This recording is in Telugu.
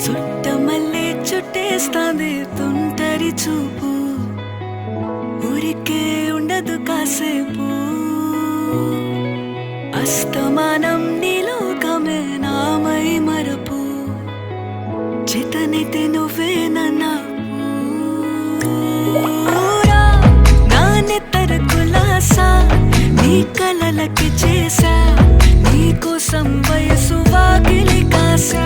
చుట్టమల్లే చుట్టేస్తాంది తుంటరి చూపు, ఊరికే ఉండదు కాసేపు. అస్తమానం నీలోకమే నామై మరపు, చేతనైతే నువ్వే నన్నూరా. నానెత్తర కులాసా నీ కలలకి చేసా, నీ కోసం వయసు వాకిలి కాసా.